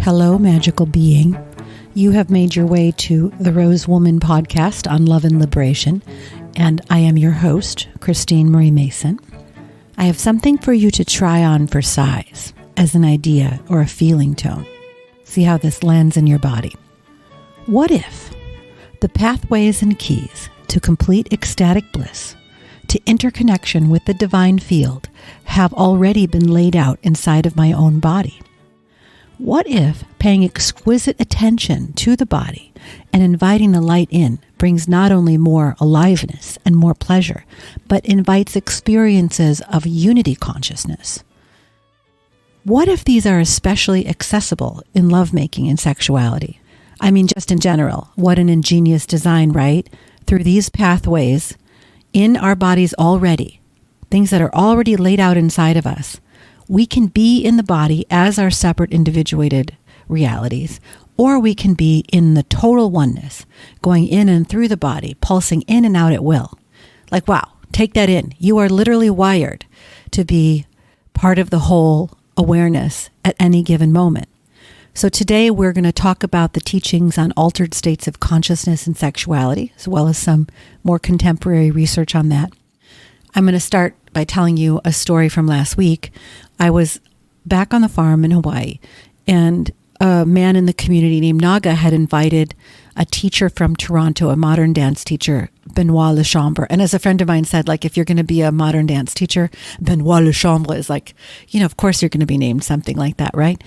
Hello, magical being. You have made your way to the Rose Woman podcast on love and liberation, and I am your host, Christine Marie Mason. I have something for you to try on for size, as an idea or a feeling tone. See how this lands in your body. What if the pathways and keys to complete ecstatic bliss, to interconnection with the divine field, have already been laid out inside of my own body? What if paying exquisite attention to the body and inviting the light in brings not only more aliveness and more pleasure, but invites experiences of unity consciousness? What if these are especially accessible in lovemaking and sexuality? I mean, just in general, what an ingenious design, right? Through these pathways in our bodies already, things that are already laid out inside of us, we can be in the body as our separate individuated realities, or we can be in the total oneness, going in and through the body, pulsing in and out at will. Like, wow, take that in. You are literally wired to be part of the whole awareness at any given moment. So today we're going to talk about the teachings on altered states of consciousness and sexuality, as well as some more contemporary research on that. I'm going to start by telling you a story from last week. I was back on the farm in Hawaii, and a man in the community named Naga had invited a teacher from Toronto, a modern dance teacher, Benoit Lechambre. And as a friend of mine said, like, if you're going to be a modern dance teacher, Benoit Lechambre is like, of course you're going to be named something like that, right?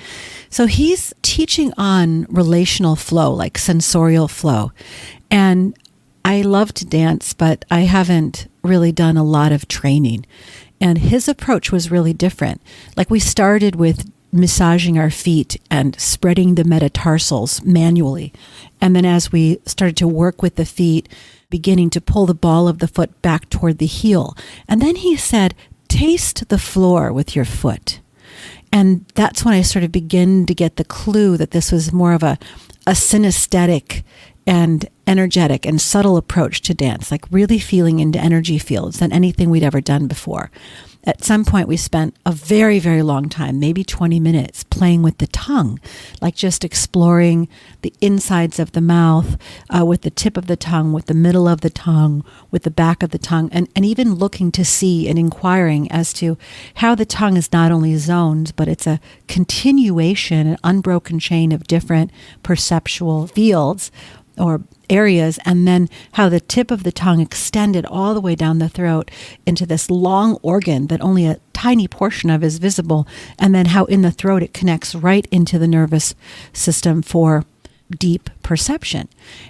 So he's teaching on relational flow, like sensorial flow. And I love to dance, but I haven't really done a lot of training. And his approach was really different. Like, we started with massaging our feet and spreading the metatarsals manually. And then as we started to work with the feet, beginning to pull the ball of the foot back toward the heel. And then he said, taste the floor with your foot. And that's when I sort of began to get the clue that this was more of a synesthetic and energetic and subtle approach to dance, like really feeling into energy fields than anything we'd ever done before. At some point, we spent a very, very long time, maybe 20 minutes, playing with the tongue, like just exploring the insides of the mouth, with the tip of the tongue, with the middle of the tongue, with the back of the tongue, and even looking to see and inquiring as to how the tongue is not only zones, but it's a continuation, an unbroken chain of different perceptual fields or areas, and then how the tip of the tongue extended all the way down the throat into this long organ that only a tiny portion of is visible, and then how in the throat it connects right into the nervous system for deep perception.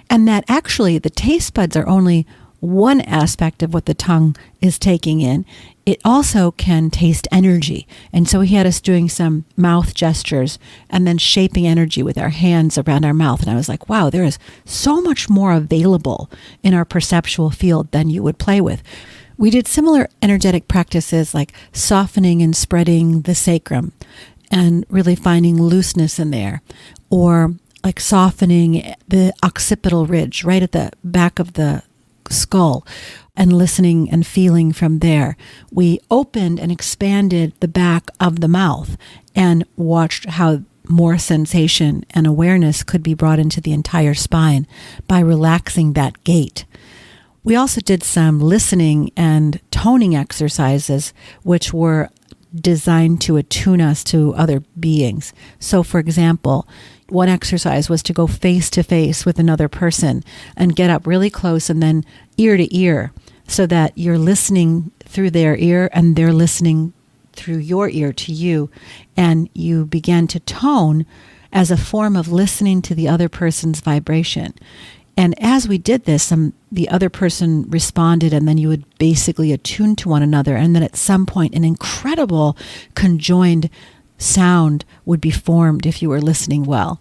And that actually the taste buds are only one aspect of what the tongue is taking in. It also can taste energy. And so he had us doing some mouth gestures and then shaping energy with our hands around our mouth. And I was like, wow, there is so much more available in our perceptual field than you would play with. We did similar energetic practices like softening and spreading the sacrum and really finding looseness in there, or like softening the occipital ridge right at the back of the skull and listening and feeling from there. We opened and expanded the back of the mouth and watched how more sensation and awareness could be brought into the entire spine by relaxing that gate. We also did some listening and toning exercises, which were designed to attune us to other beings. So, for example, one exercise was to go face to face with another person and get up really close and then ear to ear, so that you're listening through their ear and they're listening through your ear to you. And you begin to tone as a form of listening to the other person's vibration. And as we did this, the other person responded, and then you would basically attune to one another. And then at some point, an incredible conjoined sound would be formed if you were listening well.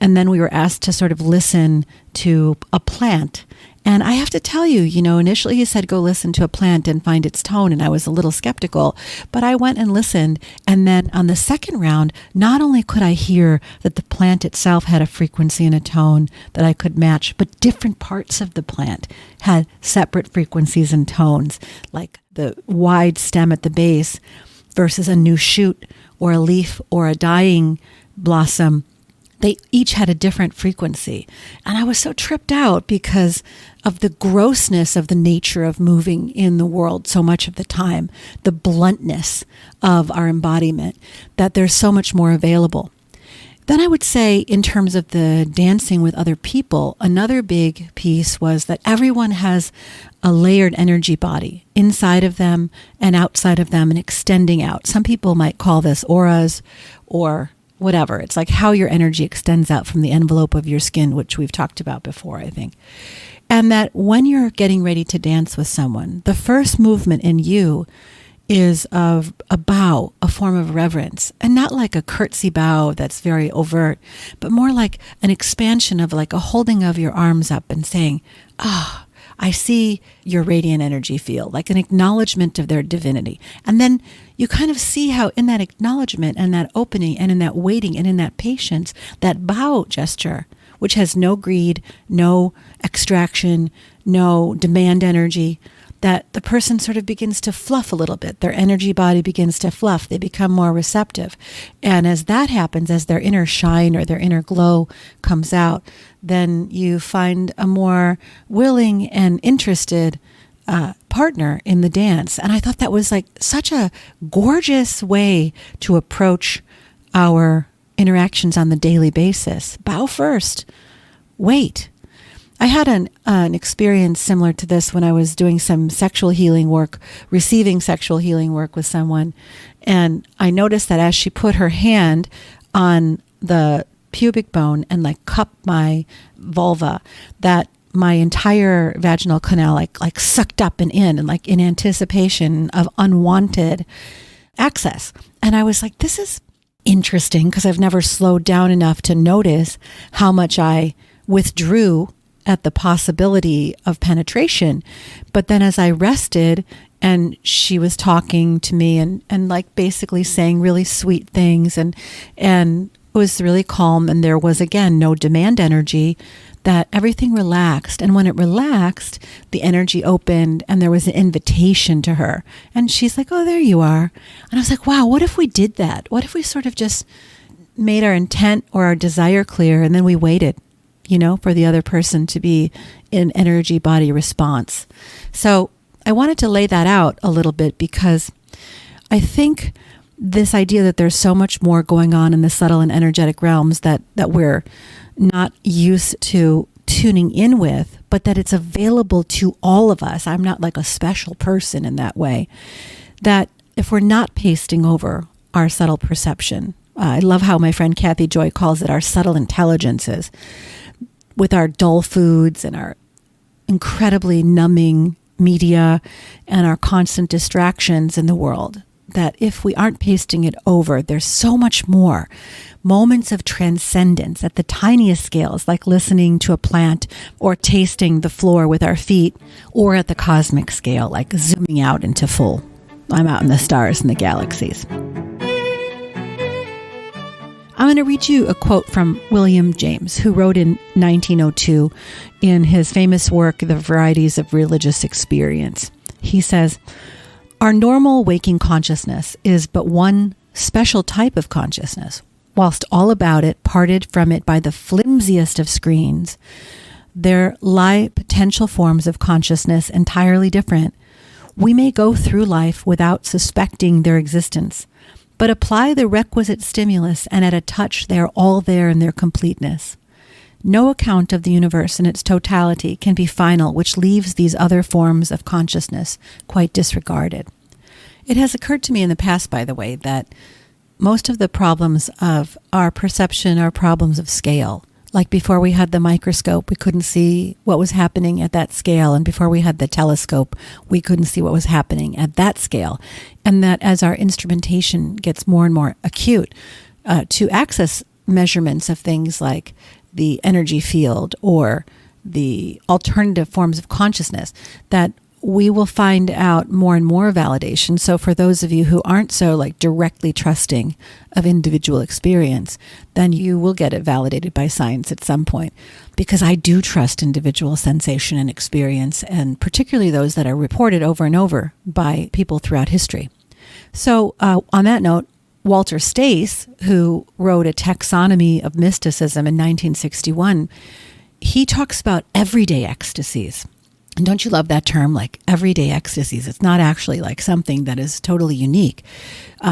And then we were asked to sort of listen to a plant. And I have to tell you, initially he said, go listen to a plant and find its tone. And I was a little skeptical, but I went and listened. And then on the second round, not only could I hear that the plant itself had a frequency and a tone that I could match, but different parts of the plant had separate frequencies and tones, like the wide stem at the base versus a new shoot or a leaf or a dying blossom they each had a different frequency. And I was so tripped out because of the grossness of the nature of moving in the world so much of the time, the bluntness of our embodiment, that there's so much more available. Then I would say, in terms of the dancing with other people, another big piece was that everyone has a layered energy body inside of them and outside of them and extending out. Some people might call this auras or whatever. It's like how your energy extends out from the envelope of your skin, which we've talked about before, I think. And that when you're getting ready to dance with someone, the first movement in you is of a bow, a form of reverence, and not like a curtsy bow that's very overt, but more like an expansion of like a holding of your arms up and saying, ah, I see your radiant energy field, like an acknowledgement of their divinity. And then you kind of see how in that acknowledgement and that opening and in that waiting and in that patience, that bow gesture, which has no greed, no extraction, no demand energy, that the person sort of begins to fluff a little bit. Their energy body begins to fluff. They become more receptive. And as that happens, as their inner shine or their inner glow comes out, then you find a more willing and interested partner in the dance. And I thought that was like such a gorgeous way to approach our interactions on the daily basis. Bow first. Wait. I had an experience similar to this when I was doing some sexual healing work, receiving sexual healing work with someone. And I noticed that as she put her hand on the pubic bone and like cupped my vulva, that my entire vaginal canal like sucked up and like in anticipation of unwanted access. And I was like, this is interesting, because I've never slowed down enough to notice how much I withdrew at the possibility of penetration. But then as I rested and she was talking to me and like basically saying really sweet things and was really calm, and there was again no demand energy, that everything relaxed. And when it relaxed, the energy opened and there was an invitation to her. And she's like, oh, there you are. And I was like, wow, what if we did that? What if we sort of just made our intent or our desire clear and then we waited, for the other person to be in energy body response. So I wanted to lay that out a little bit, because I think this idea that there's so much more going on in the subtle and energetic realms that we're not used to tuning in with, but that it's available to all of us. I'm not like a special person in that way. That if we're not pasting over our subtle perception, I love how my friend Kathy Joy calls it our subtle intelligences, with our dull foods and our incredibly numbing media and our constant distractions in the world, that if we aren't pasting it over, there's so much more. Moments of transcendence at the tiniest scales, like listening to a plant or tasting the floor with our feet, or at the cosmic scale, like zooming out into full, I'm out in the stars and the galaxies. I'm going to read you a quote from William James, who wrote in 1902 in his famous work, The Varieties of Religious Experience. He says, our normal waking consciousness is but one special type of consciousness. Whilst all about it, parted from it by the flimsiest of screens, there lie potential forms of consciousness entirely different. We may go through life without suspecting their existence, but apply the requisite stimulus, and at a touch they are all there in their completeness. No account of the universe in its totality can be final, which leaves these other forms of consciousness quite disregarded. It has occurred to me in the past, by the way, that most of the problems of our perception are problems of scale. Like before we had the microscope, we couldn't see what was happening at that scale. And before we had the telescope, we couldn't see what was happening at that scale. And that as our instrumentation gets more and more acute, to access measurements of things like the energy field or the alternative forms of consciousness, that we will find out more and more validation. So for those of you who aren't so like directly trusting of individual experience, then you will get it validated by science at some point. Because I do trust individual sensation and experience, and particularly those that are reported over and over by people throughout history. So on that note, Walter Stace, who wrote a taxonomy of mysticism in 1961, he talks about everyday ecstasies. And don't you love that term, like everyday ecstasies? It's not actually like something that is totally unique.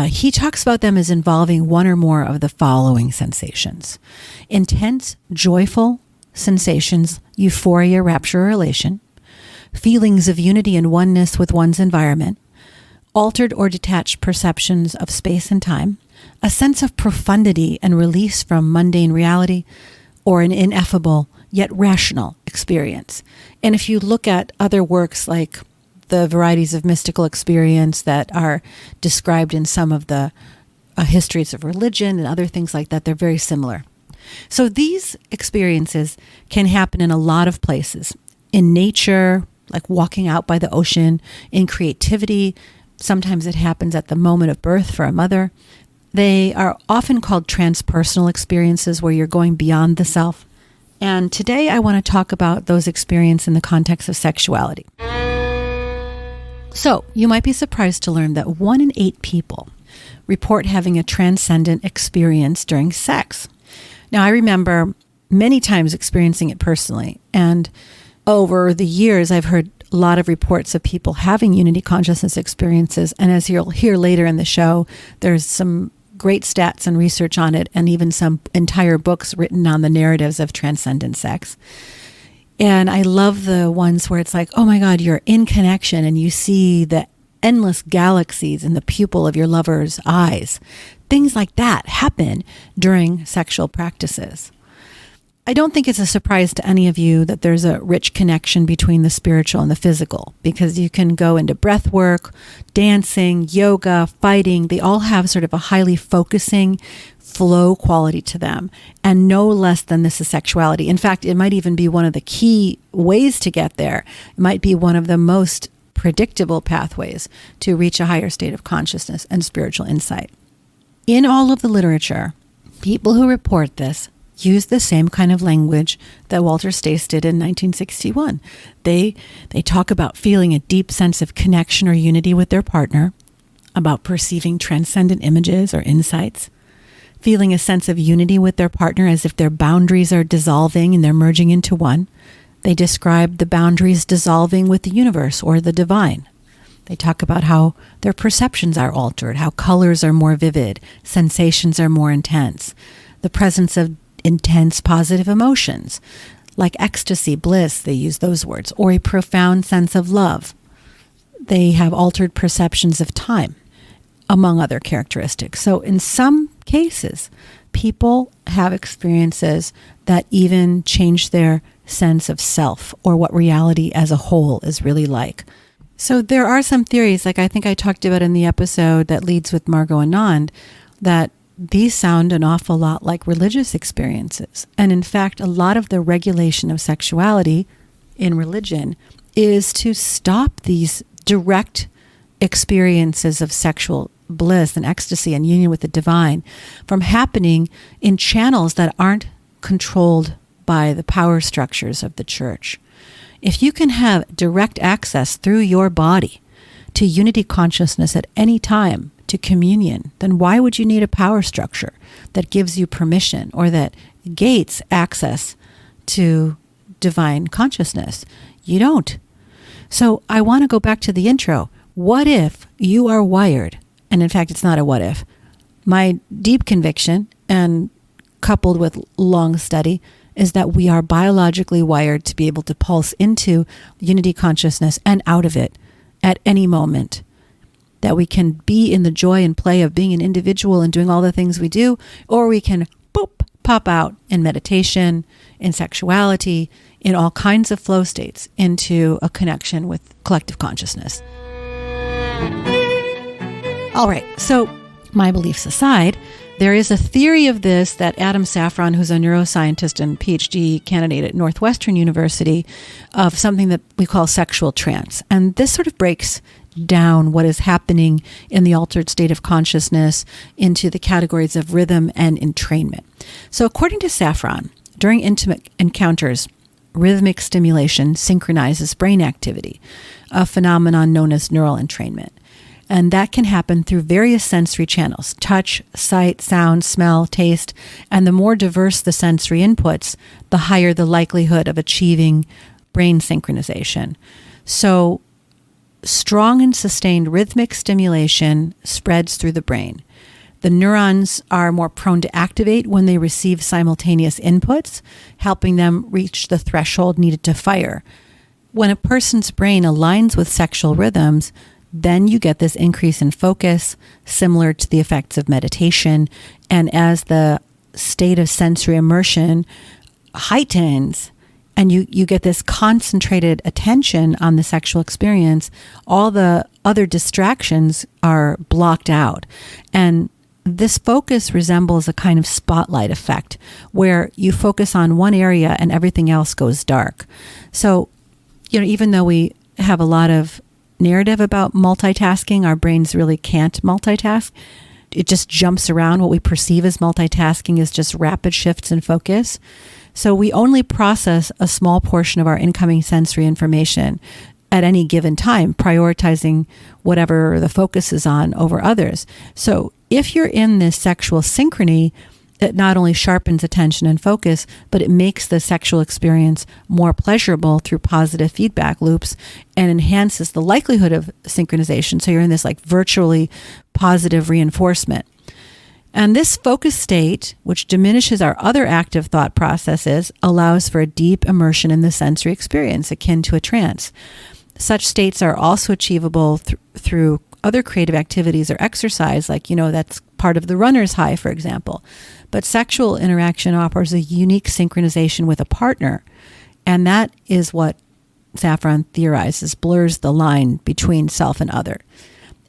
He talks about them as involving one or more of the following sensations: intense, joyful sensations, euphoria, rapture, or elation, feelings of unity and oneness with one's environment, altered or detached perceptions of space and time, a sense of profundity and release from mundane reality, or an ineffable yet rational experience. And if you look at other works like the varieties of mystical experience that are described in some of the histories of religion and other things like that, they're very similar. So these experiences can happen in a lot of places. In nature, like walking out by the ocean, in creativity. Sometimes it happens at the moment of birth for a mother. They are often called transpersonal experiences, where you're going beyond the self. And today I want to talk about those experiences in the context of sexuality. So you might be surprised to learn that 1 in 8 people report having a transcendent experience during sex. Now, I remember many times experiencing it personally, and over the years I've heard a lot of reports of people having unity consciousness experiences, and as you'll hear later in the show, there's some great stats and research on it, and even some entire books written on the narratives of transcendent sex. And I love the ones where it's like, oh my God, you're in connection and you see the endless galaxies in the pupil of your lover's eyes. Things like that happen during sexual practices. I don't think it's a surprise to any of you that there's a rich connection between the spiritual and the physical, because you can go into breath work, dancing, yoga, fighting. They all have sort of a highly focusing flow quality to them, and no less than this is sexuality. In fact, it might even be one of the key ways to get there. It might be one of the most predictable pathways to reach a higher state of consciousness and spiritual insight. In all of the literature, people who report this use the same kind of language that Walter Stace did in 1961. They talk about feeling a deep sense of connection or unity with their partner, about perceiving transcendent images or insights, feeling a sense of unity with their partner as if their boundaries are dissolving and they're merging into one. They describe the boundaries dissolving with the universe or the divine. They talk about how their perceptions are altered, how colors are more vivid, sensations are more intense, the presence of intense positive emotions, like ecstasy, bliss, they use those words, or a profound sense of love. They have altered perceptions of time, among other characteristics. So in some cases, people have experiences that even change their sense of self or what reality as a whole is really like. So there are some theories, like I think I talked about in the episode that leads with Margot Anand, that these sound an awful lot like religious experiences. And in fact, a lot of the regulation of sexuality in religion is to stop these direct experiences of sexual bliss and ecstasy and union with the divine from happening in channels that aren't controlled by the power structures of the church. If you can have direct access through your body to unity consciousness at any time, to communion, then why would you need a power structure that gives you permission or that gates access to divine consciousness? You don't. So I want to go back to the intro. What if you are wired? And in fact, it's not a what if. My deep conviction, and coupled with long study, is that we are biologically wired to be able to pulse into unity consciousness and out of it at any moment. That we can be in the joy and play of being an individual and doing all the things we do, or we can pop out in meditation, in sexuality, in all kinds of flow states into a connection with collective consciousness. All right, so my beliefs aside, there is a theory of this that Adam Safron, who's a neuroscientist and PhD candidate at Northwestern University, of something that we call sexual trance. And this sort of breaks down what is happening in the altered state of consciousness into the categories of rhythm and entrainment. So according to Safron, during intimate encounters, rhythmic stimulation synchronizes brain activity, a phenomenon known as neural entrainment. And that can happen through various sensory channels: touch, sight, sound, smell, taste. And the more diverse the sensory inputs, the higher the likelihood of achieving brain synchronization. So strong and sustained rhythmic stimulation spreads through the brain. The neurons are more prone to activate when they receive simultaneous inputs, helping them reach the threshold needed to fire. When a person's brain aligns with sexual rhythms, then you get this increase in focus, similar to the effects of meditation. And as the state of sensory immersion heightens, and you get this concentrated attention on the sexual experience, all the other distractions are blocked out. And this focus resembles a kind of spotlight effect where you focus on one area and everything else goes dark. So, even though we have a lot of narrative about multitasking, our brains really can't multitask. It just jumps around. What we perceive as multitasking is just rapid shifts in focus. So we only process a small portion of our incoming sensory information at any given time, prioritizing whatever the focus is on over others. So if you're in this sexual synchrony, it not only sharpens attention and focus, but it makes the sexual experience more pleasurable through positive feedback loops and enhances the likelihood of synchronization. So you're in this virtually positive reinforcement. And this focus state, which diminishes our other active thought processes, allows for a deep immersion in the sensory experience, akin to a trance. Such states are also achievable through other creative activities or exercise, that's part of the runner's high, for example. But sexual interaction offers a unique synchronization with a partner. And that is what Saffron theorizes blurs the line between self and other.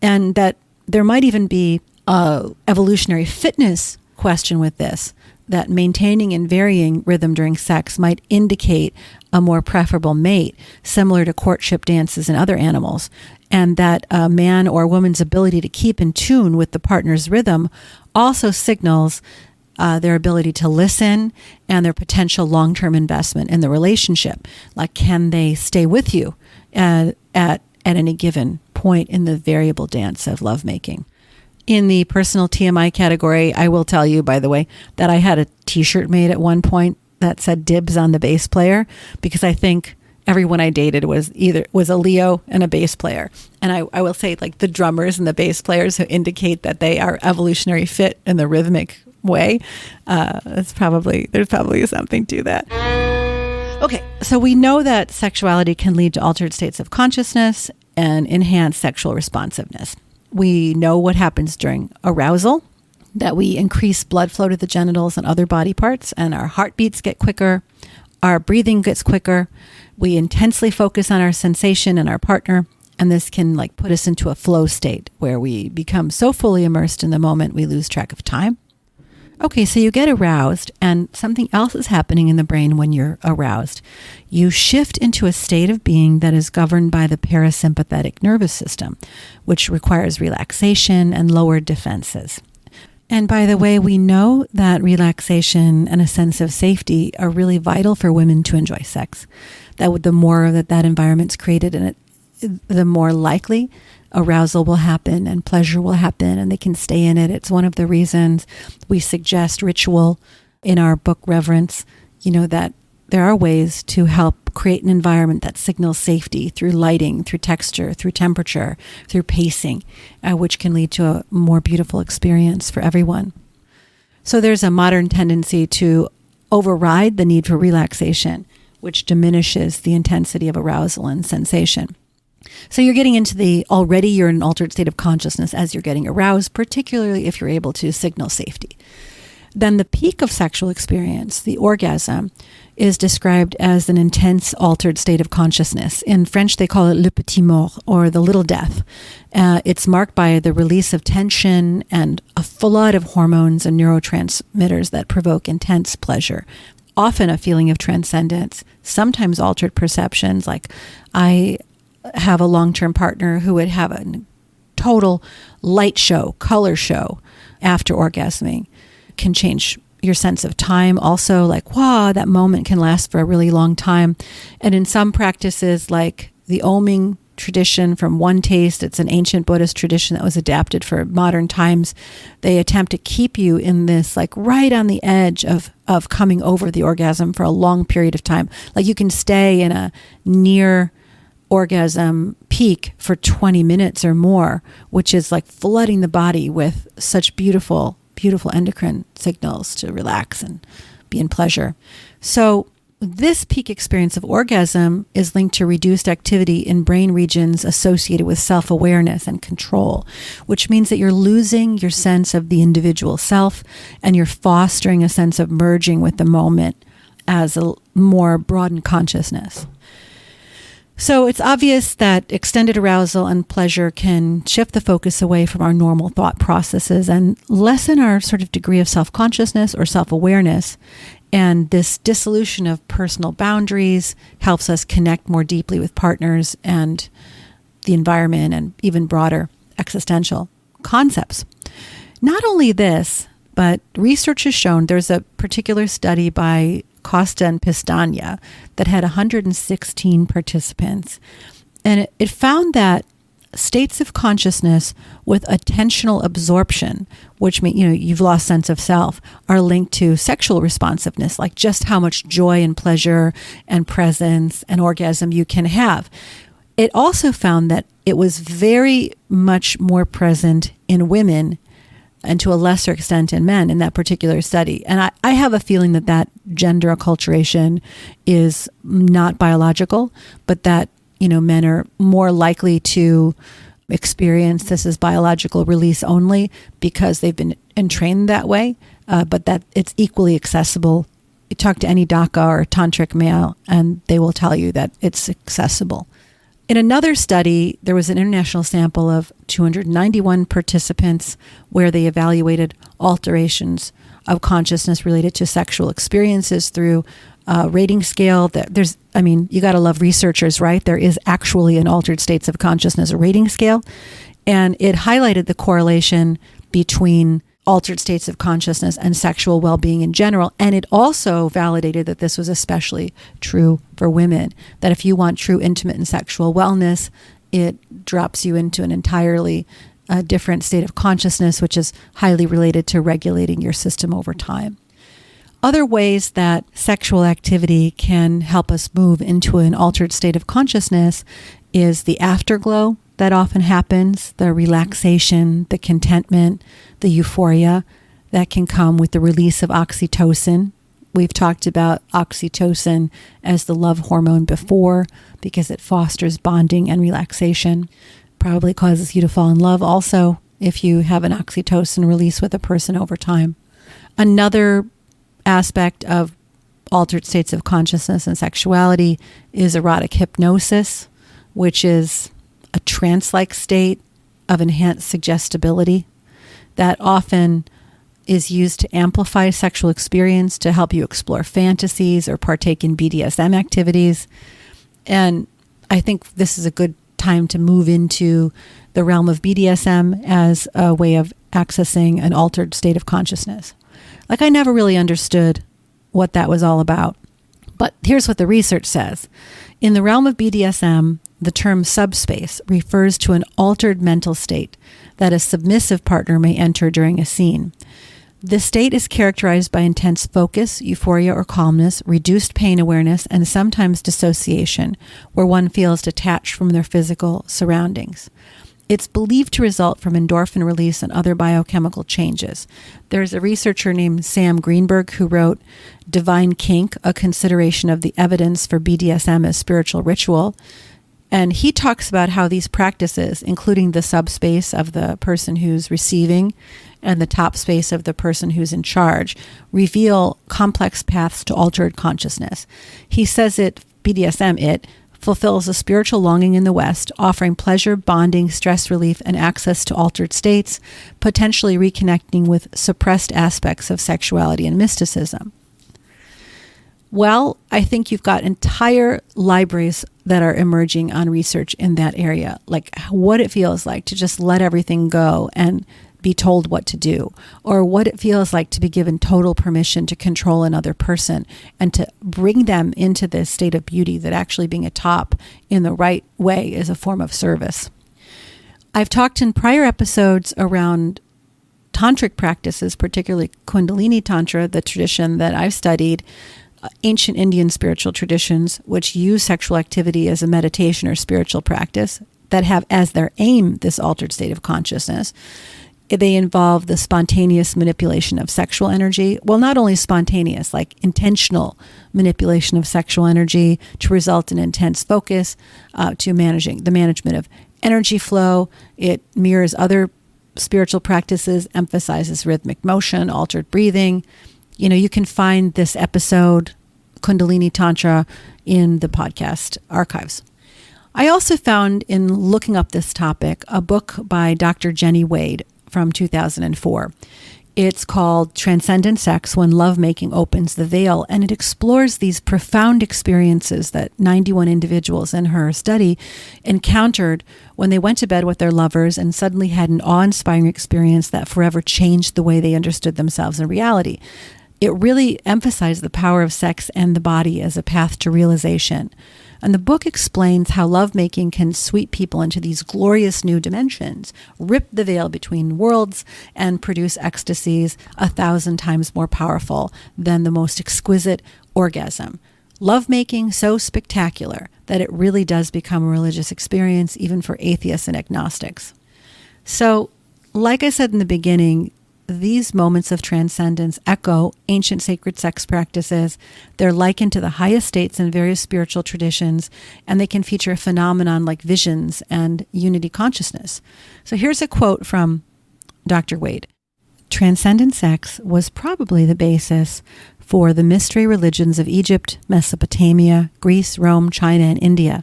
And that there might even be a evolutionary fitness question with this, that maintaining and varying rhythm during sex might indicate a more preferable mate, similar to courtship dances in other animals, and that a man or woman's ability to keep in tune with the partner's rhythm also signals their ability to listen and their potential long-term investment in the relationship. Like, can they stay with you at any given point in the variable dance of lovemaking? In the personal TMI category, I will tell you, by the way, that I had a t-shirt made at one point that said dibs on the bass player, because I think everyone I dated was a Leo and a bass player. And I will say, the drummers and the bass players who indicate that they are evolutionary fit in the rhythmic way, there's probably something to that. Okay, so we know that sexuality can lead to altered states of consciousness and enhance sexual responsiveness. We know what happens during arousal, that we increase blood flow to the genitals and other body parts, and our heartbeats get quicker, our breathing gets quicker, we intensely focus on our sensation and our partner, and this can put us into a flow state where we become so fully immersed in the moment we lose track of time. Okay, so you get aroused, and something else is happening in the brain when you're aroused. You shift into a state of being that is governed by the parasympathetic nervous system, which requires relaxation and lowered defenses. And by the way, we know that relaxation and a sense of safety are really vital for women to enjoy sex. The more that environment's created in it, the more likely arousal will happen and pleasure will happen, and they can stay in it. It's one of the reasons we suggest ritual in our book Reverence, that there are ways to help create an environment that signals safety through lighting, through texture, through temperature, through pacing, which can lead to a more beautiful experience for everyone. So there's a modern tendency to override the need for relaxation, which diminishes the intensity of arousal and sensation. So you're getting into you're in an altered state of consciousness as you're getting aroused, particularly if you're able to signal safety. Then the peak of sexual experience, the orgasm, is described as an intense altered state of consciousness. In French, they call it le petit mort, or the little death. It's marked by the release of tension and a flood of hormones and neurotransmitters that provoke intense pleasure. Often a feeling of transcendence, sometimes altered perceptions. Like, I have a long-term partner who would have a total light show, color show after orgasming. Can change your sense of time also, wow, that moment can last for a really long time. And in some practices, like the oming tradition from one taste. It's an ancient Buddhist tradition that was adapted for modern times. They attempt to keep you in this, like, right on the edge of coming over the orgasm for a long period of time. Like, you can stay in a near orgasm peak for 20 minutes or more, which is like flooding the body with such beautiful endocrine signals to relax and be in pleasure. So this peak experience of orgasm is linked to reduced activity in brain regions associated with self-awareness and control, which means that you're losing your sense of the individual self, and you're fostering a sense of merging with the moment as a more broadened consciousness. So it's obvious that extended arousal and pleasure can shift the focus away from our normal thought processes and lessen our sort of degree of self-consciousness or self-awareness. And this dissolution of personal boundaries helps us connect more deeply with partners and the environment and even broader existential concepts. Not only this, but research has shown, there's a particular study by Costa and Pestagna that had 116 participants. And it found that states of consciousness with attentional absorption, which means, you've lost sense of self, are linked to sexual responsiveness, like just how much joy and pleasure and presence and orgasm you can have. It also found that it was very much more present in women and to a lesser extent in men in that particular study. And I have a feeling that gender acculturation is not biological, but that, men are more likely to experience this as biological release only because they've been entrained that way, but that it's equally accessible. You talk to any Daka or tantric male and they will tell you that it's accessible. In another study, there was an international sample of 291 participants where they evaluated alterations of consciousness related to sexual experiences through a rating scale. You got to love researchers, right? There is actually an altered states of consciousness rating scale, and it highlighted the correlation between altered states of consciousness and sexual well-being in general. And it also validated that this was especially true for women, that if you want true intimate and sexual wellness, it drops you into an entirely different state of consciousness, which is highly related to regulating your system over time. Other ways that sexual activity can help us move into an altered state of consciousness is the afterglow that often happens, the relaxation, the contentment, the euphoria that can come with the release of oxytocin. We've talked about oxytocin as the love hormone before because it fosters bonding and relaxation. Probably causes you to fall in love also if you have an oxytocin release with a person over time. Another aspect of altered states of consciousness and sexuality is erotic hypnosis, which is a trance-like state of enhanced suggestibility that often is used to amplify sexual experience, to help you explore fantasies or partake in BDSM activities. And I think this is a good time to move into the realm of BDSM as a way of accessing an altered state of consciousness. Like, I never really understood what that was all about. But here's what the research says. In the realm of BDSM, the term subspace refers to an altered mental state that a submissive partner may enter during a scene. This state is characterized by intense focus, euphoria or calmness, reduced pain awareness, and sometimes dissociation, where one feels detached from their physical surroundings. It's believed to result from endorphin release and other biochemical changes. There's a researcher named Sam Greenberg who wrote Divine Kink, a consideration of the evidence for BDSM as spiritual ritual. And he talks about how these practices, including the subspace of the person who's receiving and the top space of the person who's in charge, reveal complex paths to altered consciousness. He says BDSM fulfills a spiritual longing in the West, offering pleasure, bonding, stress relief, and access to altered states, potentially reconnecting with suppressed aspects of sexuality and mysticism. Well, I think you've got entire libraries that are emerging on research in that area, like what it feels like to just let everything go and be told what to do, or what it feels like to be given total permission to control another person and to bring them into this state of beauty, that actually being a top in the right way is a form of service. I've talked in prior episodes around tantric practices, particularly Kundalini Tantra, the tradition that I've studied, ancient Indian spiritual traditions, which use sexual activity as a meditation or spiritual practice, that have as their aim this altered state of consciousness. They involve the spontaneous manipulation of sexual energy. Well, not only spontaneous, like intentional manipulation of sexual energy to result in intense focus, to managing the management of energy flow. It mirrors other spiritual practices, emphasizes rhythmic motion, altered breathing. You can find this episode, Kundalini Tantra, in the podcast archives. I also found, in looking up this topic, a book by Dr. Jenny Wade from 2004. It's called Transcendent Sex, When Lovemaking Opens the Veil, and it explores these profound experiences that 91 individuals in her study encountered when they went to bed with their lovers and suddenly had an awe-inspiring experience that forever changed the way they understood themselves in reality. It really emphasized the power of sex and the body as a path to realization. And the book explains how lovemaking can sweep people into these glorious new dimensions, rip the veil between worlds, and produce ecstasies 1,000 times more powerful than the most exquisite orgasm. Lovemaking so spectacular that it really does become a religious experience, even for atheists and agnostics. So, like I said in the beginning, these moments of transcendence echo ancient sacred sex practices. They're likened to the highest states in various spiritual traditions, and they can feature a phenomenon like visions and unity consciousness. So here's a quote from Dr. Wade. Transcendent sex was probably the basis for the mystery religions of Egypt, Mesopotamia, Greece, Rome, China, and India.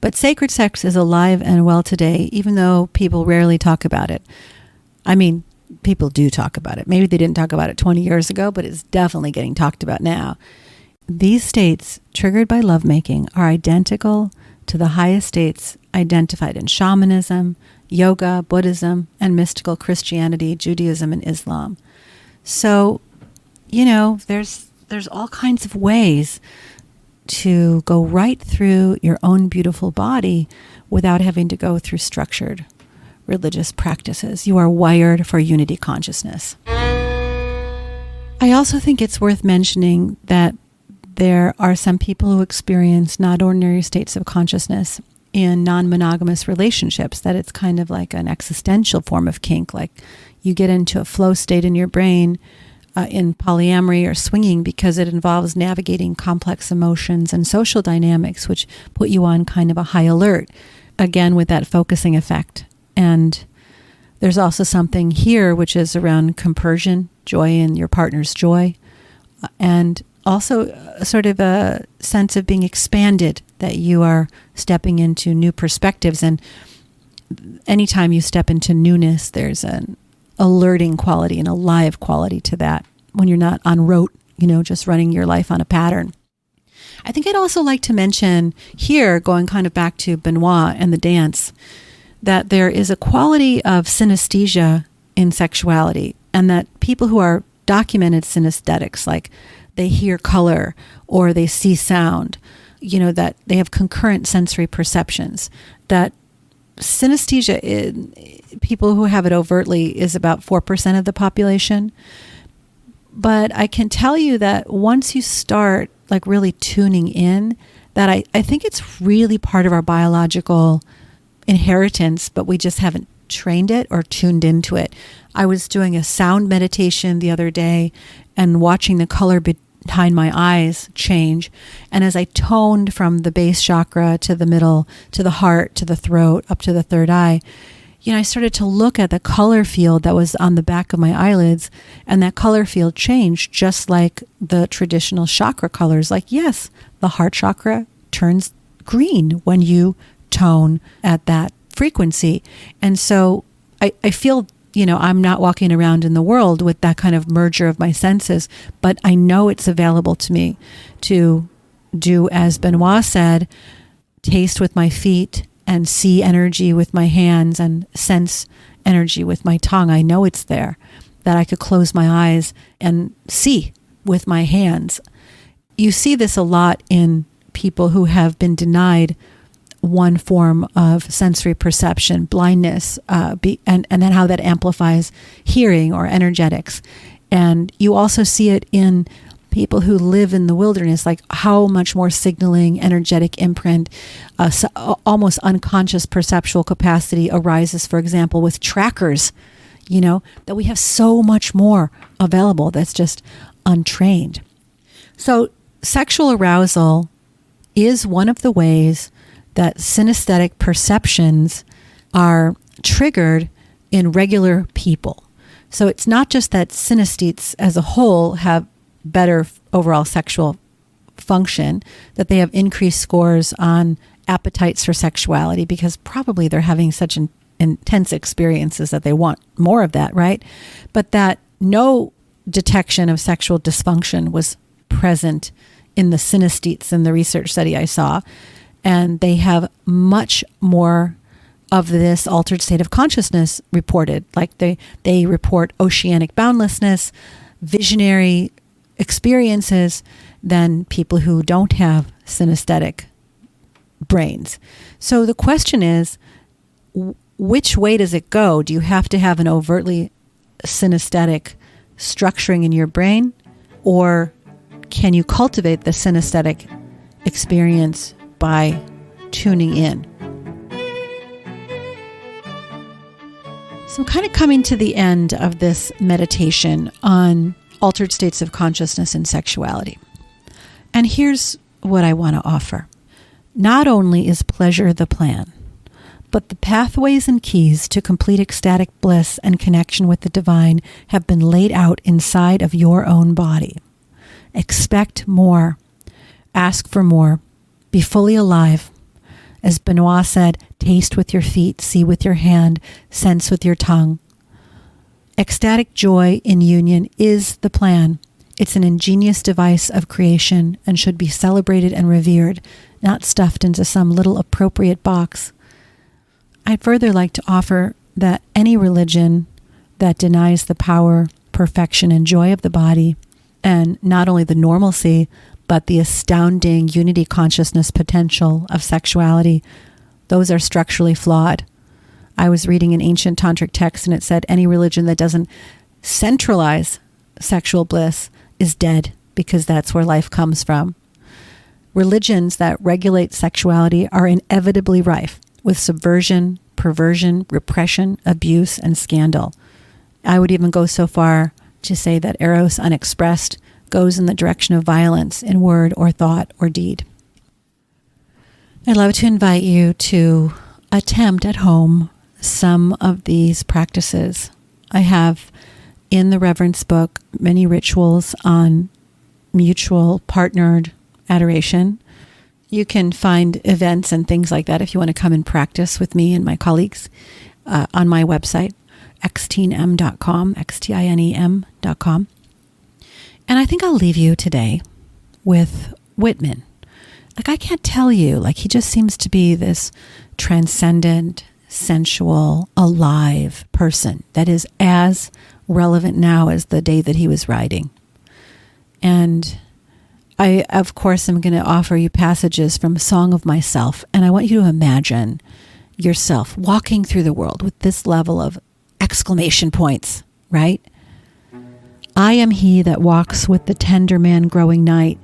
But sacred sex is alive and well today, even though people rarely talk about it. I mean, people do talk about it. Maybe they didn't talk about it 20 years ago, but it's definitely getting talked about now. These states triggered by lovemaking are identical to the highest states identified in shamanism, yoga, Buddhism, and mystical Christianity, Judaism, and Islam. So, there's all kinds of ways to go right through your own beautiful body without having to go through structured religious practices. You are wired for unity consciousness. I also think it's worth mentioning that there are some people who experience not ordinary states of consciousness in non-monogamous relationships, that it's kind of like an existential form of kink, like you get into a flow state in your brain in polyamory or swinging because it involves navigating complex emotions and social dynamics, which put you on kind of a high alert, again with that focusing effect. And there's also something here which is around compersion, joy in your partner's joy, and also sort of a sense of being expanded, that you are stepping into new perspectives. And anytime you step into newness, there's an alerting quality and a live quality to that when you're not on rote, just running your life on a pattern. I think I'd also like to mention here, going kind of back to Benoit and the dance, that there is a quality of synesthesia in sexuality, and that people who are documented synesthetics, like they hear color or they see sound, that they have concurrent sensory perceptions, that synesthesia in people who have it overtly is about 4% of the population. But I can tell you that once you start like really tuning in, that I think it's really part of our biological inheritance, but we just haven't trained it or tuned into it. I was doing a sound meditation the other day and watching the color behind my eyes change. And as I toned from the base chakra to the middle, to the heart, to the throat, up to the third eye, I started to look at the color field that was on the back of my eyelids, and that color field changed just like the traditional chakra colors. Like, yes, the heart chakra turns green when you tone at that frequency. And so I feel, I'm not walking around in the world with that kind of merger of my senses, but I know it's available to me to do, as Benoit said, taste with my feet and see energy with my hands and sense energy with my tongue. I know it's there, that I could close my eyes and see with my hands. You see this a lot in people who have been denied one form of sensory perception, blindness, and then how that amplifies hearing or energetics. And you also see it in people who live in the wilderness, like how much more signaling, energetic imprint, almost unconscious perceptual capacity arises, for example, with trackers, that we have so much more available that's just untrained. So sexual arousal is one of the ways that synesthetic perceptions are triggered in regular people. So it's not just that synesthetes as a whole have better overall sexual function, that they have increased scores on appetites for sexuality because probably they're having such intense experiences that they want more of that, right? But that no detection of sexual dysfunction was present in the synesthetes in the research study I saw. And they have much more of this altered state of consciousness reported. Like they report oceanic boundlessness, visionary experiences than people who don't have synesthetic brains. So the question is, which way does it go? Do you have to have an overtly synesthetic structuring in your brain, or can you cultivate the synesthetic experience by tuning in? So I'm kind of coming to the end of this meditation on altered states of consciousness and sexuality. And here's what I want to offer. Not only is pleasure the plan, but the pathways and keys to complete ecstatic bliss and connection with the divine have been laid out inside of your own body. Expect more. Ask for more. Be fully alive. As Benoit said, taste with your feet, see with your hand, sense with your tongue. Ecstatic joy in union is the plan. It's an ingenious device of creation and should be celebrated and revered, not stuffed into some little appropriate box. I'd further like to offer that any religion that denies the power, perfection, and joy of the body, and not only the normalcy, but the astounding unity consciousness potential of sexuality, those are structurally flawed. I was reading an ancient tantric text and it said any religion that doesn't centralize sexual bliss is dead, because that's where life comes from. Religions that regulate sexuality are inevitably rife with subversion, perversion, repression, abuse, and scandal. I would even go so far to say that Eros unexpressed goes in the direction of violence in word or thought or deed. I'd love to invite you to attempt at home some of these practices. I have in the Reverence book many rituals on mutual partnered adoration. You can find events and things like that if you want to come and practice with me and my colleagues on my website, xtinem.com, xtinem.com. And I think I'll leave you today with Whitman. Like, I can't tell you, like, he just seems to be this transcendent, sensual, alive person that is as relevant now as the day that he was writing. And I, of course, am going to offer you passages from Song of Myself, and I want you to imagine yourself walking through the world with this level of exclamation points, right? I am he that walks with the tender man growing night.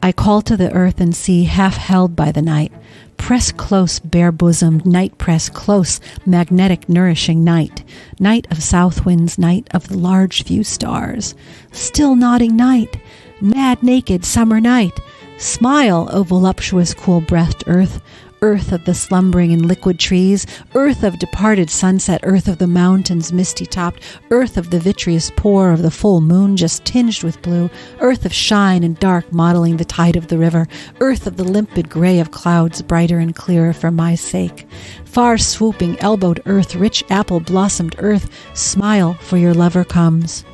I call to the earth and sea, half held by the night. Press close, bare-bosomed, night press close, magnetic, nourishing night. Night of south winds, night of the large few stars. Still nodding night, mad naked summer night. Smile, O voluptuous, cool-breathed earth. Earth of the slumbering and liquid trees, earth of departed sunset, earth of the mountains misty-topped, earth of the vitreous pour of the full moon just tinged with blue, earth of shine and dark modeling the tide of the river, earth of the limpid gray of clouds brighter and clearer for my sake. Far swooping, elbowed earth, rich apple-blossomed earth, smile, for your lover comes.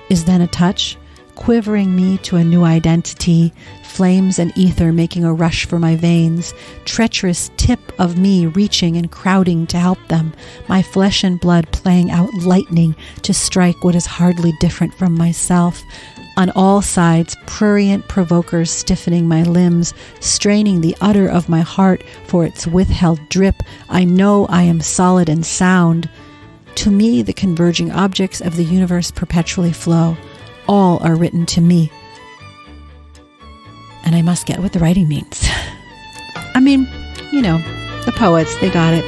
Is then a touch, quivering me to a new identity, flames and ether making a rush for my veins, treacherous tip of me reaching and crowding to help them, my flesh and blood playing out lightning to strike what is hardly different from myself. On all sides, prurient provokers stiffening my limbs, straining the udder of my heart for its withheld drip. I know I am solid and sound. To me, the converging objects of the universe perpetually flow. All are written to me. And I must get what the writing means. I mean, the poets, they got it.